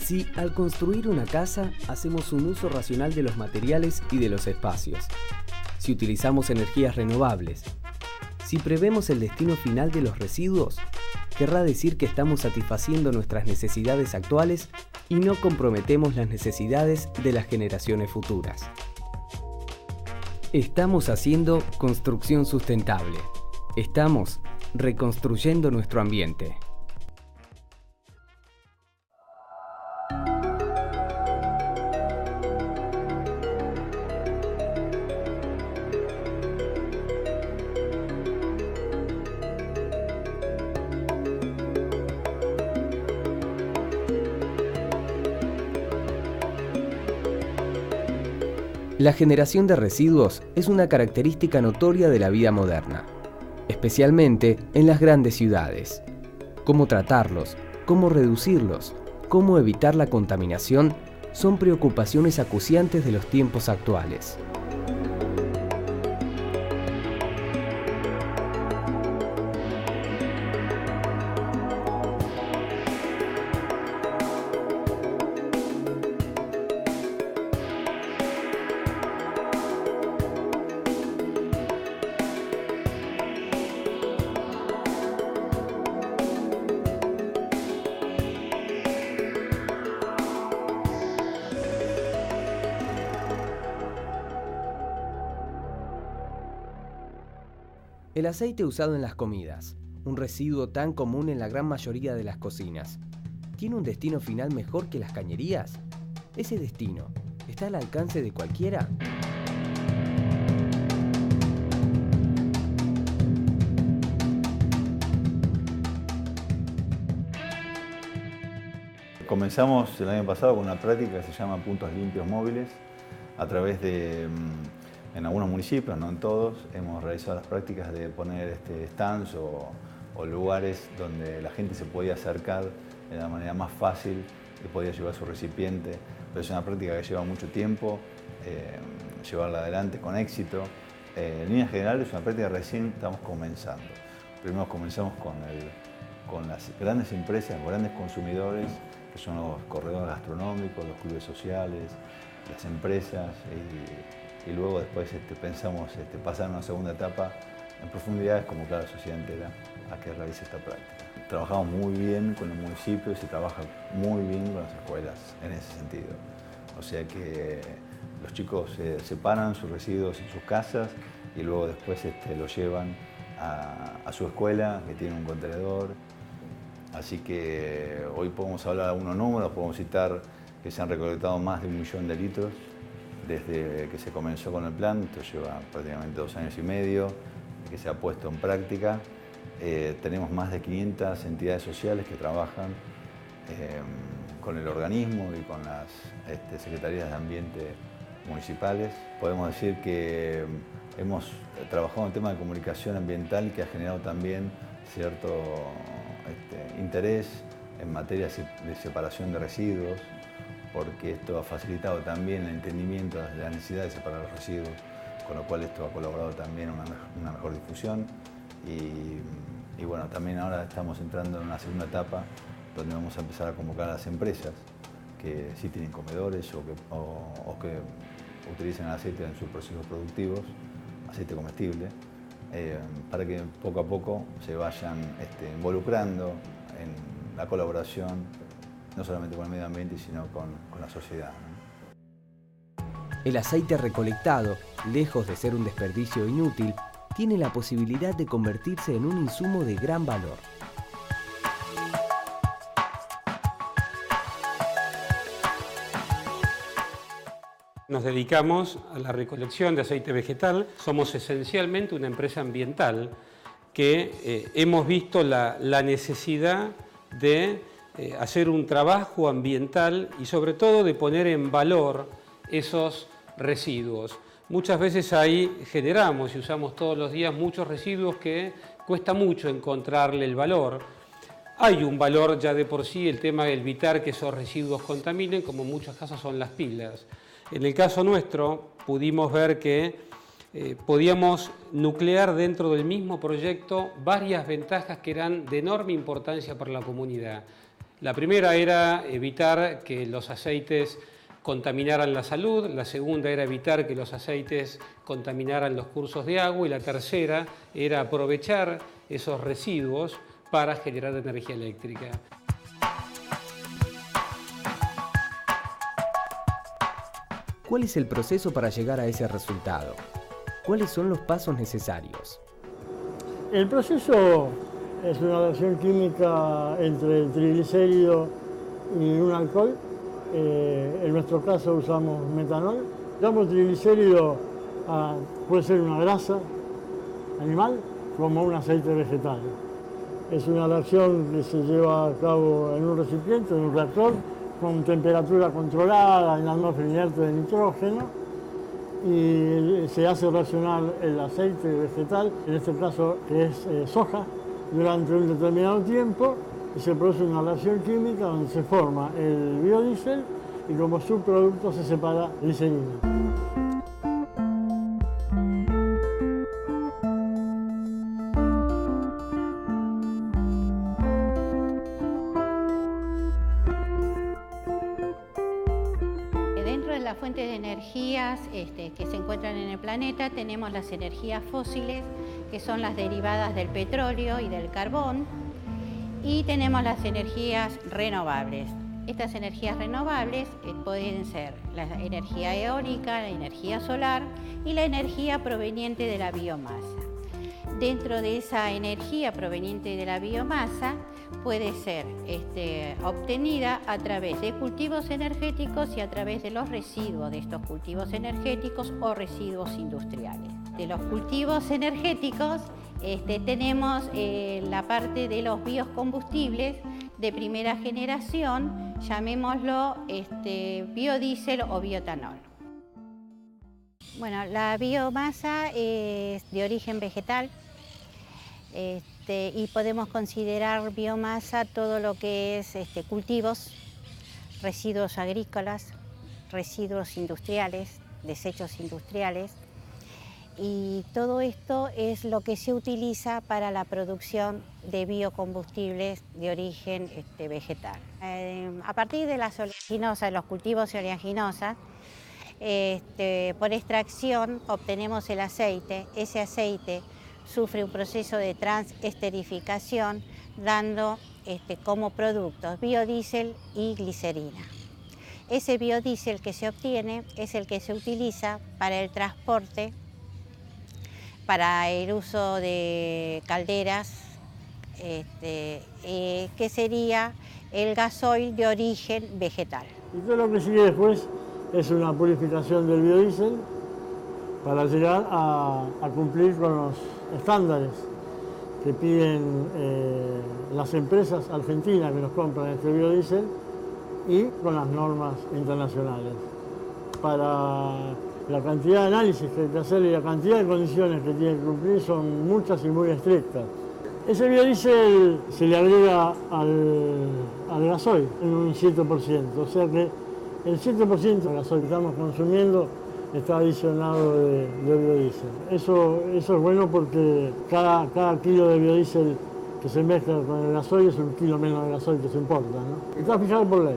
Si al construir una casa hacemos un uso racional de los materiales y de los espacios, si utilizamos energías renovables, si prevemos el destino final de los residuos, querrá decir que estamos satisfaciendo nuestras necesidades actuales y no comprometemos las necesidades de las generaciones futuras. Estamos haciendo construcción sustentable. Estamos reconstruyendo nuestro ambiente. La generación de residuos es una característica notoria de la vida moderna, especialmente en las grandes ciudades. Cómo tratarlos, cómo reducirlos, cómo evitar la contaminación son preocupaciones acuciantes de los tiempos actuales. El aceite usado en las comidas, un residuo tan común en la gran mayoría de las cocinas, ¿tiene un destino final mejor que las cañerías? ¿Ese destino está al alcance de cualquiera? Comenzamos el año pasado con una práctica que se llama Puntos Limpios Móviles. A través de, en algunos municipios, no en todos, hemos realizado las prácticas de poner stands o lugares donde la gente se podía acercar de la manera más fácil y podía llevar su recipiente. Pero es una práctica que lleva mucho tiempo, llevarla adelante con éxito. En líneas generales es una práctica que recién estamos comenzando. Primero comenzamos con las grandes empresas, los grandes consumidores, que son los corredores gastronómicos, los clubes sociales, las empresas, y luego después pensamos pasar a una segunda etapa en profundidades como la sociedad entera a que realice esta práctica. Trabajamos muy bien con el municipio y se trabaja muy bien con las escuelas en ese sentido. O sea que los chicos separan sus residuos en sus casas y luego después los llevan a su escuela, que tiene un contenedor. Así que hoy podemos hablar de algunos números, podemos citar que se han recolectado más de 1 millón de litros desde que se comenzó con el plan. Esto lleva prácticamente 2 años y medio que se ha puesto en práctica. Tenemos más de 500 entidades sociales que trabajan con el organismo y con las secretarías de ambiente municipales. Podemos decir que hemos trabajado en el tema de comunicación ambiental, que ha generado también cierto interés en materia de separación de residuos, porque esto ha facilitado también el entendimiento de la necesidad de separar los residuos, con lo cual esto ha colaborado también en una mejor difusión. Y bueno, también ahora estamos entrando en una segunda etapa donde vamos a empezar a convocar a las empresas que sí tienen comedores o que utilizan el aceite en sus procesos productivos, aceite comestible, para que poco a poco se vayan involucrando en la colaboración, no solamente con el medio ambiente, sino con la sociedad, ¿no? El aceite recolectado, lejos de ser un desperdicio inútil, tiene la posibilidad de convertirse en un insumo de gran valor. Nos dedicamos a la recolección de aceite vegetal. Somos esencialmente una empresa ambiental que hemos visto la necesidad de hacer un trabajo ambiental y sobre todo de poner en valor esos residuos. Muchas veces ahí generamos y usamos todos los días muchos residuos que cuesta mucho encontrarle el valor. Hay un valor ya de por sí, el tema de evitar que esos residuos contaminen, como en muchos casos son las pilas. En el caso nuestro pudimos ver que podíamos nuclear dentro del mismo proyecto varias ventajas que eran de enorme importancia para la comunidad. La primera era evitar que los aceites contaminaran la salud, la segunda era evitar que los aceites contaminaran los cursos de agua y la tercera era aprovechar esos residuos para generar energía eléctrica. ¿Cuál es el proceso para llegar a ese resultado? ¿Cuáles son los pasos necesarios? El proceso es una reacción química entre el triglicérido y un alcohol. En nuestro caso usamos metanol. Damos triglicérido puede ser una grasa animal como un aceite vegetal. Es una reacción que se lleva a cabo en un recipiente, en un reactor, con temperatura controlada, en atmósfera inerte de nitrógeno, y se hace reaccionar el aceite vegetal, en este caso que es soja, durante un determinado tiempo, y se produce una reacción química donde se forma el biodiesel y como subproducto se separa glicerina. Dentro de las fuentes de energías que se encuentran en el planeta tenemos las energías fósiles, que son las derivadas del petróleo y del carbón, y tenemos las energías renovables. Estas energías renovables pueden ser la energía eólica, la energía solar y la energía proveniente de la biomasa. Dentro de esa energía proveniente de la biomasa puede ser obtenida a través de cultivos energéticos y a través de los residuos de estos cultivos energéticos o residuos industriales. De los cultivos energéticos tenemos la parte de los biocombustibles de primera generación, llamémoslo biodiesel o bioetanol. Bueno, la biomasa es de origen vegetal y podemos considerar biomasa todo lo que es cultivos, residuos agrícolas, residuos industriales, desechos industriales, y todo esto es lo que se utiliza para la producción de biocombustibles de origen vegetal. A partir de las oleaginosas, los cultivos de oleaginosas, por extracción obtenemos el aceite. Ese aceite sufre un proceso de transesterificación, dando como productos biodiesel y glicerina. Ese biodiesel que se obtiene es el que se utiliza para el transporte, para el uso de calderas, que sería el gasoil de origen vegetal. Y todo lo que sigue después es una purificación del biodiesel para llegar a cumplir con los estándares que piden las empresas argentinas que nos compran este biodiesel y con las normas internacionales. Para la cantidad de análisis que hay que hacer y la cantidad de condiciones que tiene que cumplir son muchas y muy estrictas. Ese biodiesel se le agrega al gasoil en un 7%, o sea que el 7% del gasoil que estamos consumiendo está adicionado de biodiesel. Eso es bueno porque cada kilo de biodiesel que se mezcla con el gasoil es un kilo menos de gasoil que se importa, ¿no? Está fijado por ley.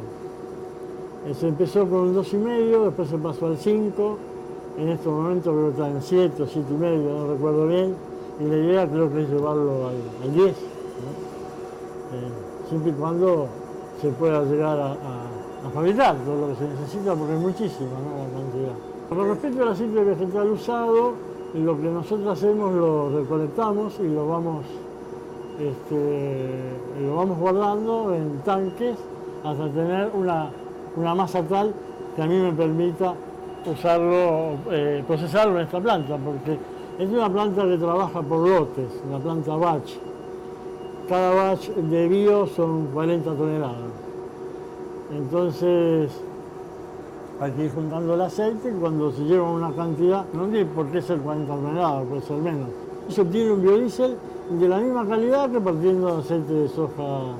Se empezó con un 2,5, después se pasó al 5, en estos momentos creo que está en 7 o 7,5, no recuerdo bien, y la idea creo que es llevarlo al 10, ¿no? Siempre y cuando se pueda llegar a fabricar todo lo que se necesita, porque es muchísimo, ¿no?, la cantidad. Con respecto al aceite vegetal usado, lo que nosotros hacemos lo recolectamos y lo vamos guardando en tanques hasta tener una masa tal que a mí me permita usarlo, procesarlo en esta planta, porque es una planta que trabaja por lotes, una planta batch. Cada batch de bio son 40 toneladas. Entonces hay que ir juntando el aceite y cuando se lleva una cantidad, no tiene por qué ser 40 toneladas, puede ser menos. Se obtiene un biodiesel de la misma calidad que partiendo de aceite de soja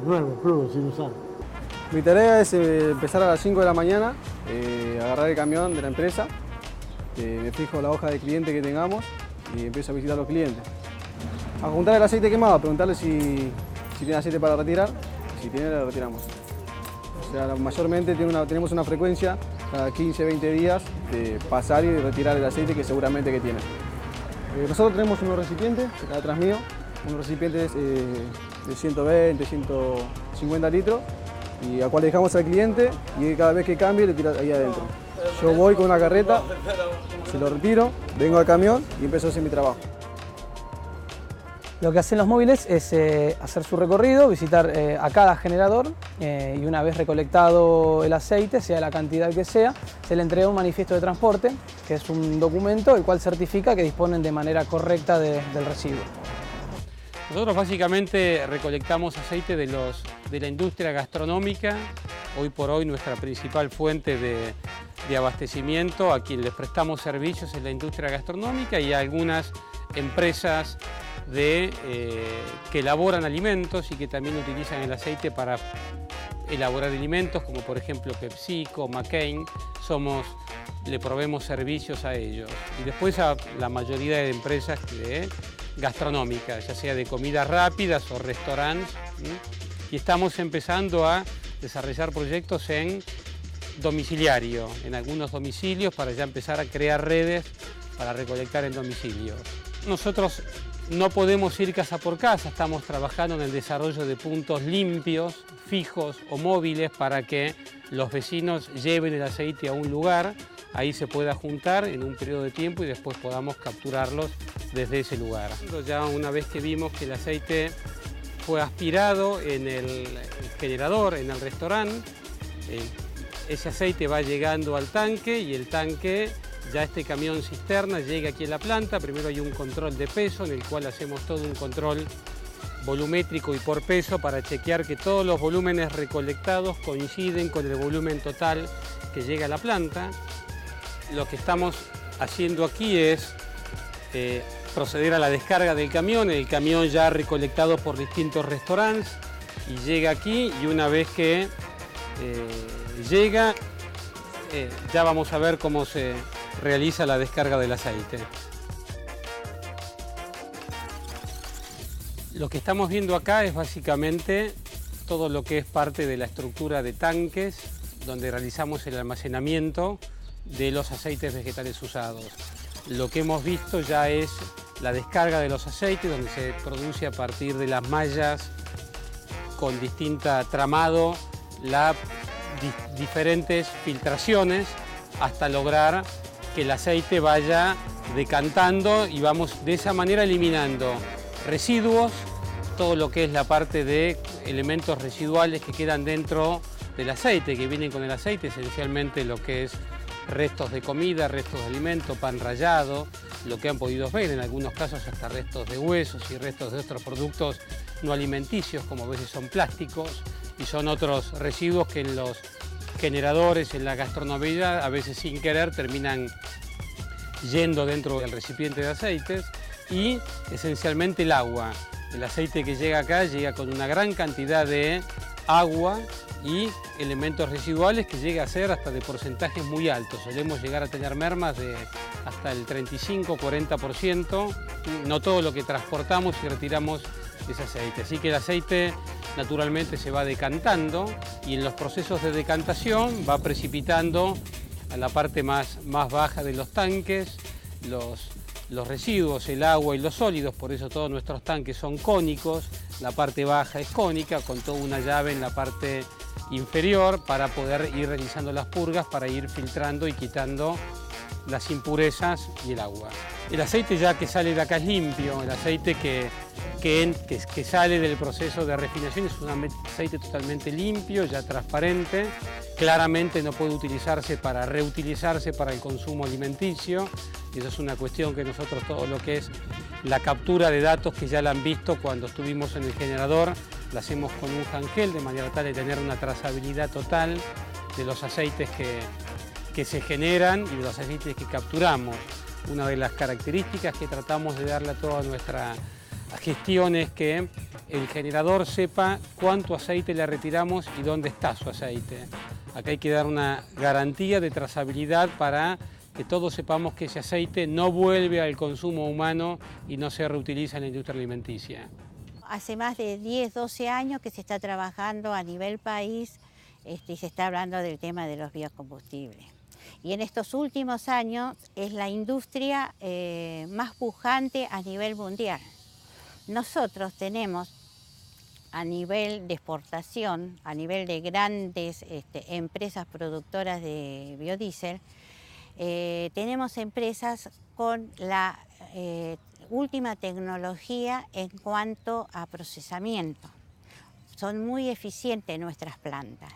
nuevo, crudo, sin usar. Mi tarea es empezar a las 5 de la mañana, agarrar el camión de la empresa, me fijo la hoja de cliente que tengamos y empiezo a visitar a los clientes. A juntar el aceite quemado, a preguntarle si tiene aceite para retirar. si tiene la retiramos. O sea, mayormente tenemos una frecuencia cada 15-20 días de pasar y retirar el aceite que seguramente que tiene. Nosotros tenemos unos recipientes, acá atrás mío, unos recipientes de 120, 150 litros, y a cual dejamos al cliente y cada vez que cambie le tira ahí adentro. Yo voy con una carreta, se lo retiro, vengo al camión y empiezo a hacer mi trabajo. Lo que hacen los móviles es hacer su recorrido, visitar a cada generador y una vez recolectado el aceite, sea la cantidad que sea, se le entrega un manifiesto de transporte, que es un documento el cual certifica que disponen de manera correcta del residuo. Nosotros básicamente recolectamos aceite de la industria gastronómica, hoy por hoy nuestra principal fuente de abastecimiento, a quien les prestamos servicios en la industria gastronómica y a algunas empresas que elaboran alimentos y que también utilizan el aceite para elaborar alimentos, como por ejemplo PepsiCo, McCain, le proveemos servicios a ellos. Y después a la mayoría de empresas gastronómicas, ya sea de comidas rápidas o restaurantes, y estamos empezando a desarrollar proyectos en domiciliario, en algunos domicilios, para ya empezar a crear redes para recolectar en domicilio. Nosotros no podemos ir casa por casa, estamos trabajando en el desarrollo de puntos limpios, fijos o móviles para que los vecinos lleven el aceite a un lugar, ahí se pueda juntar en un periodo de tiempo y después podamos capturarlos desde ese lugar. Ya una vez que vimos que el aceite fue aspirado en el generador, en el restaurante, ese aceite va llegando al tanque y el tanque, ya este camión cisterna llega aquí en la planta. Primero hay un control de peso en el cual hacemos todo un control volumétrico y por peso para chequear que todos los volúmenes recolectados coinciden con el volumen total que llega a la planta. Lo que estamos haciendo aquí es proceder a la descarga del camión, el camión ya recolectado por distintos restaurantes y llega aquí, y una vez que llega ya vamos a ver cómo se realiza la descarga del aceite. Lo que estamos viendo acá es básicamente todo lo que es parte de la estructura de tanques donde realizamos el almacenamiento de los aceites vegetales usados. Lo que hemos visto ya es la descarga de los aceites, donde se produce a partir de las mallas con distinta tramado, diferentes filtraciones hasta lograr que el aceite vaya decantando y vamos de esa manera eliminando residuos, todo lo que es la parte de elementos residuales que quedan dentro del aceite, que vienen con el aceite, esencialmente lo que es restos de comida, restos de alimento, pan rallado, lo que han podido ver, en algunos casos hasta restos de huesos y restos de otros productos no alimenticios, como a veces son plásticos, y son otros residuos que en los generadores, en la gastronomía, a veces sin querer terminan yendo dentro del recipiente de aceites. Y esencialmente el agua. El aceite que llega acá llega con una gran cantidad de agua y elementos residuales que llega a ser hasta de porcentajes muy altos. Solemos llegar a tener mermas de hasta el 35-40%. No todo lo que transportamos y retiramos es aceite. Así que el aceite naturalmente se va decantando y en los procesos de decantación va precipitando a la parte más baja de los tanques los residuos, el agua y los sólidos. Por eso todos nuestros tanques son cónicos, la parte baja es cónica, con toda una llave en la parte inferior para poder ir realizando las purgas, para ir filtrando y quitando las impurezas y el agua. El aceite ya que sale de acá es limpio, el aceite que sale del proceso de refinación es un aceite totalmente limpio, ya transparente, claramente no puede utilizarse para reutilizarse para el consumo alimenticio. Eso es una cuestión que nosotros, todo lo que es la captura de datos que ya la han visto cuando estuvimos en el generador, la hacemos con un handheld de manera tal de tener una trazabilidad total de los aceites que se generan y de los aceites que capturamos. Una de las características que tratamos de darle a toda nuestra gestión es que el generador sepa cuánto aceite le retiramos y dónde está su aceite. Acá hay que dar una garantía de trazabilidad para que todos sepamos que ese aceite no vuelve al consumo humano y no se reutiliza en la industria alimenticia. hace más de 10, 12 años que se está trabajando a nivel país y se está hablando del tema de los biocombustibles. Y en estos últimos años es la industria más pujante a nivel mundial. Nosotros tenemos a nivel de exportación, a nivel de grandes empresas productoras de biodiesel, tenemos empresas con la última tecnología en cuanto a procesamiento. Son muy eficientes nuestras plantas.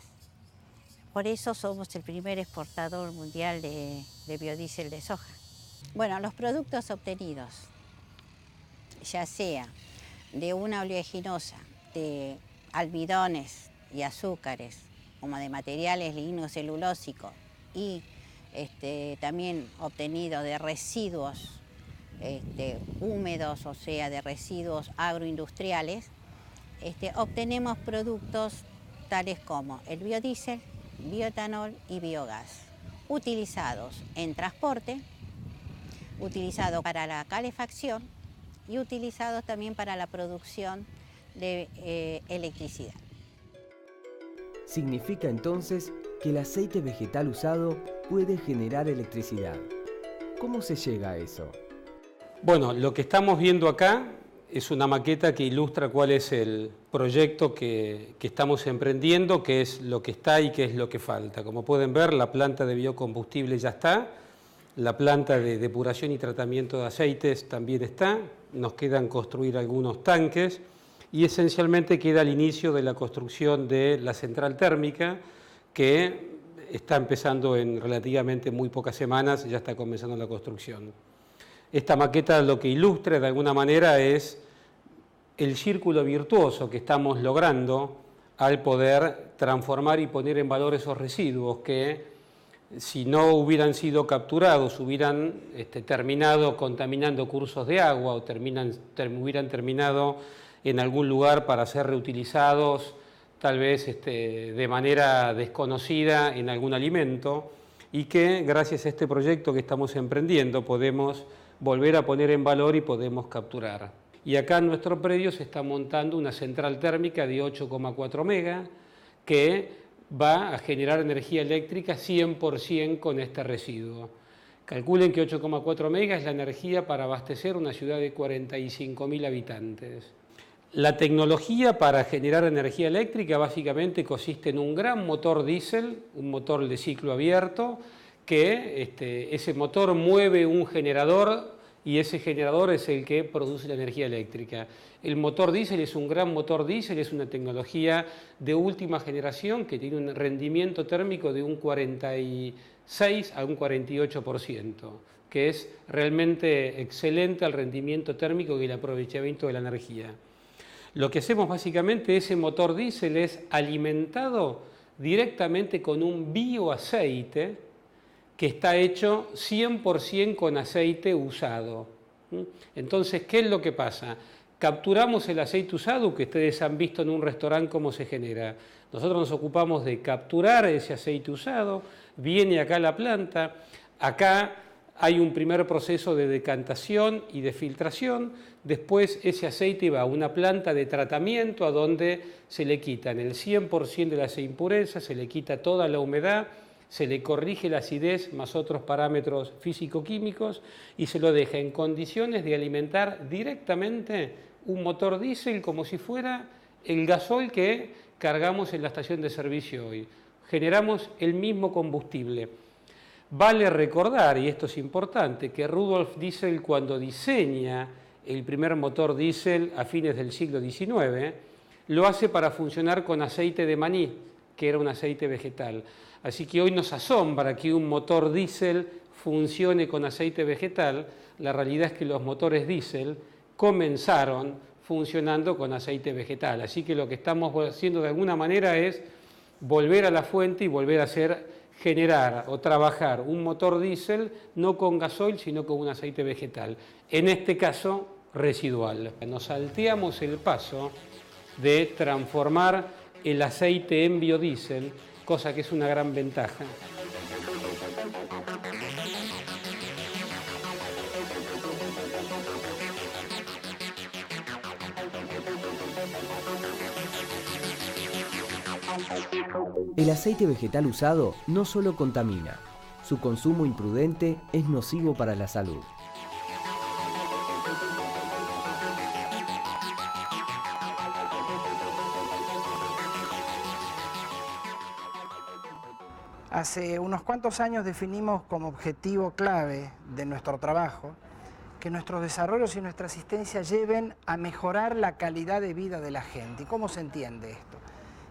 Por eso somos el primer exportador mundial de biodiesel de soja. Bueno, los productos obtenidos, ya sea de una oleaginosa, de almidones y azúcares, como de materiales lignocelulósicos y también obtenido de residuos húmedos, o sea, de residuos agroindustriales, obtenemos productos tales como el biodiesel, bioetanol y biogás, utilizados en transporte, utilizados para la calefacción y utilizados también para la producción de electricidad. Significa entonces que el aceite vegetal usado puede generar electricidad. ¿Cómo se llega a eso? Bueno, lo que estamos viendo acá es una maqueta que ilustra cuál es el proyecto que estamos emprendiendo, qué es lo que está y qué es lo que falta. Como pueden ver, la planta de biocombustible ya está, la planta de depuración y tratamiento de aceites también está, nos quedan construir algunos tanques y esencialmente queda el inicio de la construcción de la central térmica, que está empezando en relativamente muy pocas semanas, ya está comenzando la construcción. Esta maqueta lo que ilustra de alguna manera es el círculo virtuoso que estamos logrando al poder transformar y poner en valor esos residuos que, si no hubieran sido capturados, hubieran terminado contaminando cursos de agua o hubieran terminado en algún lugar para ser reutilizados, tal vez de manera desconocida en algún alimento, y que gracias a este proyecto que estamos emprendiendo podemos volver a poner en valor y podemos capturar. Y acá en nuestro predio se está montando una central térmica de 8,4 megas que va a generar energía eléctrica 100% con este residuo. Calculen que 8,4 megas es la energía para abastecer una ciudad de 45.000 habitantes. La tecnología para generar energía eléctrica básicamente consiste en un gran motor diésel, un motor de ciclo abierto, que ese motor mueve un generador y ese generador es el que produce la energía eléctrica. El motor diésel es un gran motor diésel, es una tecnología de última generación que tiene un rendimiento térmico de un 46 a un 48%, que es realmente excelente el rendimiento térmico y el aprovechamiento de la energía. Lo que hacemos básicamente, ese motor diésel es alimentado directamente con un bioaceite que está hecho 100% con aceite usado. Entonces, ¿qué es lo que pasa? Capturamos el aceite usado, que ustedes han visto en un restaurante cómo se genera. Nosotros nos ocupamos de capturar ese aceite usado, viene acá a la planta, acá hay un primer proceso de decantación y de filtración, después ese aceite va a una planta de tratamiento a donde se le quitan el 100% de las impurezas, se le quita toda la humedad, se le corrige la acidez más otros parámetros físico-químicos y se lo deja en condiciones de alimentar directamente un motor diésel como si fuera el gasoil que cargamos en la estación de servicio hoy. Generamos el mismo combustible. Vale recordar, y esto es importante, que Rudolf Diesel, cuando diseña el primer motor diésel a fines del siglo XIX, lo hace para funcionar con aceite de maní, que era un aceite vegetal. Así que hoy nos asombra que un motor diésel funcione con aceite vegetal. La realidad es que los motores diésel comenzaron funcionando con aceite vegetal. Así que lo que estamos haciendo de alguna manera es volver a la fuente y volver a generar o trabajar un motor diésel no con gasoil, sino con un aceite vegetal. En este caso, residual. Nos salteamos el paso de transformar el aceite en biodiesel, cosa que es una gran ventaja. El aceite vegetal usado no solo contamina, su consumo imprudente es nocivo para la salud. Hace unos cuantos años definimos como objetivo clave de nuestro trabajo que nuestros desarrollos y nuestra asistencia lleven a mejorar la calidad de vida de la gente. ¿Y cómo se entiende esto?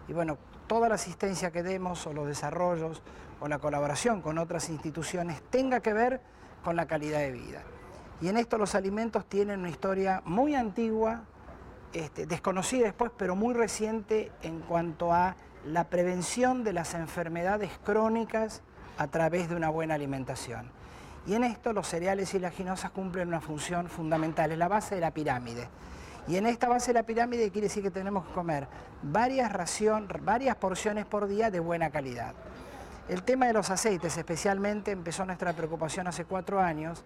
Y bueno, toda la asistencia que demos o los desarrollos o la colaboración con otras instituciones tenga que ver con la calidad de vida. Y en esto los alimentos tienen una historia muy antigua, desconocida después, pero muy reciente en cuanto a la prevención de las enfermedades crónicas a través de una buena alimentación. Y en esto los cereales y leguminosas cumplen una función fundamental, es la base de la pirámide. Y en esta base de la pirámide quiere decir que tenemos que comer varias porciones por día de buena calidad. El tema de los aceites especialmente empezó nuestra preocupación hace 4 años,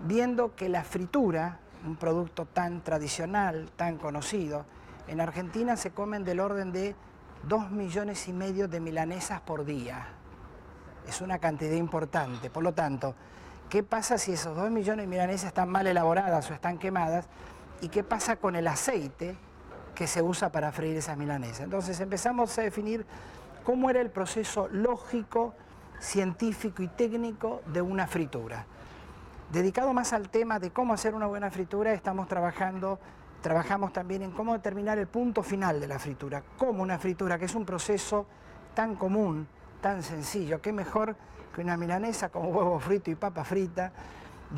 viendo que la fritura, un producto tan tradicional, tan conocido, en Argentina se comen del orden de 2,5 millones de milanesas por día. Es una cantidad importante. Por lo tanto, ¿qué pasa si esos 2 millones de milanesas están mal elaboradas o están quemadas? ¿Y qué pasa con el aceite que se usa para freír esas milanesas? Entonces empezamos a definir cómo era el proceso lógico, científico y técnico de una fritura. Dedicado más al tema de cómo hacer una buena fritura, trabajamos también en cómo determinar el punto final de la fritura. Cómo una fritura, que es un proceso tan común, tan sencillo, qué mejor que una milanesa con huevo frito y papa frita,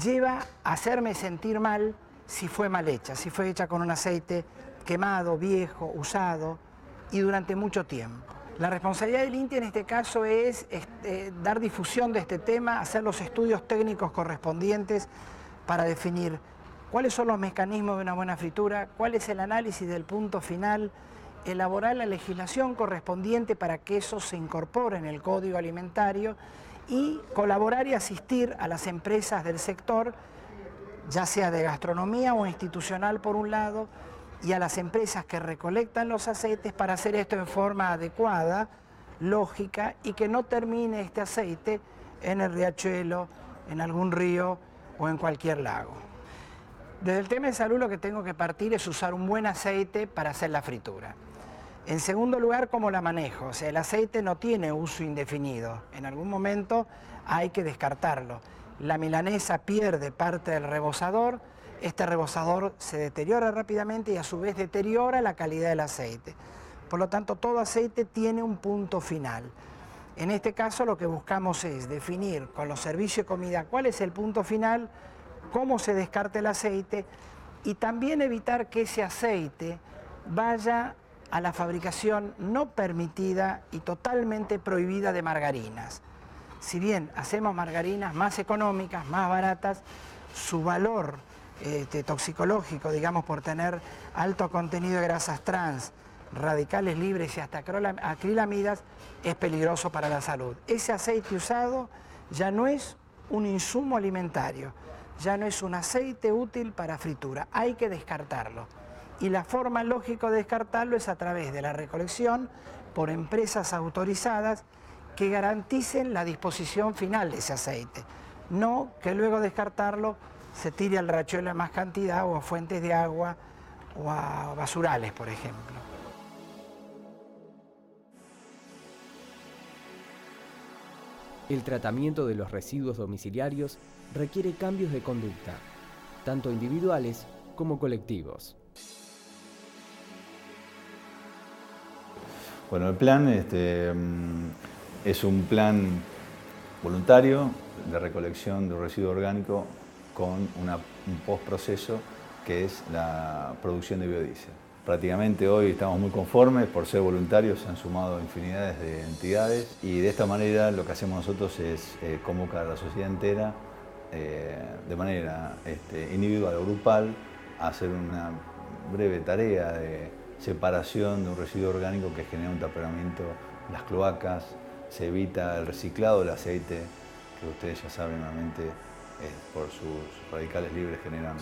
lleva a hacerme sentir mal si fue mal hecha, si fue hecha con un aceite quemado, viejo, usado y durante mucho tiempo. La responsabilidad del INTI en este caso es dar difusión de este tema, hacer los estudios técnicos correspondientes para definir cuáles son los mecanismos de una buena fritura, cuál es el análisis del punto final, elaborar la legislación correspondiente para que eso se incorpore en el Código Alimentario y colaborar y asistir a las empresas del sector, ya sea de gastronomía o institucional por un lado, y a las empresas que recolectan los aceites para hacer esto en forma adecuada, lógica, y que no termine este aceite en el riachuelo, en algún río o en cualquier lago. Desde el tema de salud lo que tengo que partir es usar un buen aceite para hacer la fritura. En segundo lugar, ¿cómo la manejo? O sea, el aceite no tiene uso indefinido. En algún momento hay que descartarlo. La milanesa pierde parte del rebozador, este rebozador se deteriora rápidamente y a su vez deteriora la calidad del aceite. Por lo tanto, todo aceite tiene un punto final. En este caso lo que buscamos es definir con los servicios de comida cuál es el punto final, cómo se descarta el aceite y también evitar que ese aceite vaya a la fabricación no permitida y totalmente prohibida de margarinas. Si bien hacemos margarinas más económicas, más baratas, su valor toxicológico, digamos, por tener alto contenido de grasas trans, radicales libres y hasta acrilamidas, es peligroso para la salud. Ese aceite usado ya no es un insumo alimentario, ya no es un aceite útil para fritura, hay que descartarlo. Y la forma lógica de descartarlo es a través de la recolección por empresas autorizadas que garanticen la disposición final de ese aceite, no que luego de descartarlo se tire al riachuelo en más cantidad o a fuentes de agua o a basurales, por ejemplo. El tratamiento de los residuos domiciliarios requiere cambios de conducta, tanto individuales como colectivos. Bueno, el plan es un plan voluntario de recolección de residuo orgánico con un postproceso que es la producción de biodiesel. Prácticamente hoy estamos muy conformes, por ser voluntarios se han sumado infinidades de entidades y de esta manera lo que hacemos nosotros es convocar a la sociedad entera de manera individual o grupal a hacer una breve tarea de separación de un residuo orgánico que genera un taponamiento en las cloacas, se evita el reciclado del aceite, que ustedes ya saben, normalmente por sus radicales libres generan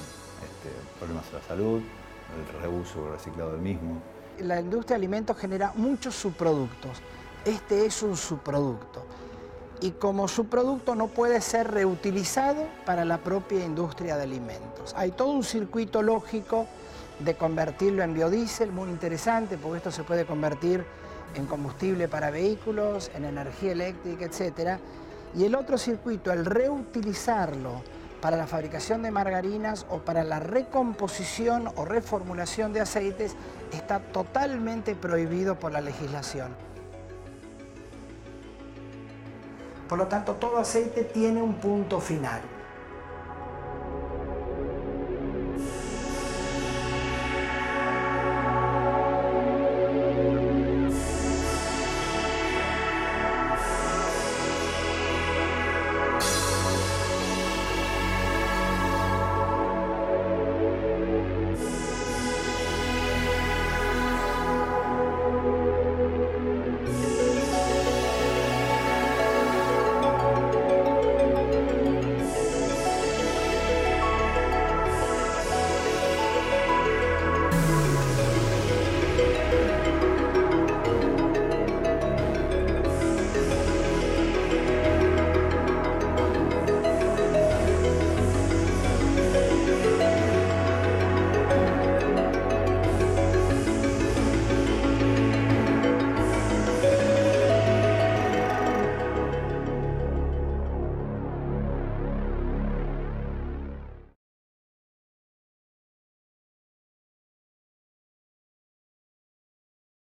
problemas a la salud, el reuso o el reciclado del mismo, la industria de alimentos genera muchos subproductos. Este es un subproducto. Y como subproducto no puede ser reutilizado para la propia industria de alimentos. Hay todo un circuito lógico de convertirlo en biodiesel, muy interesante, porque esto se puede convertir en combustible para vehículos, en energía eléctrica, etc. Y el otro circuito, el reutilizarlo para la fabricación de margarinas o para la recomposición o reformulación de aceites, está totalmente prohibido por la legislación. Por lo tanto, todo aceite tiene un punto final.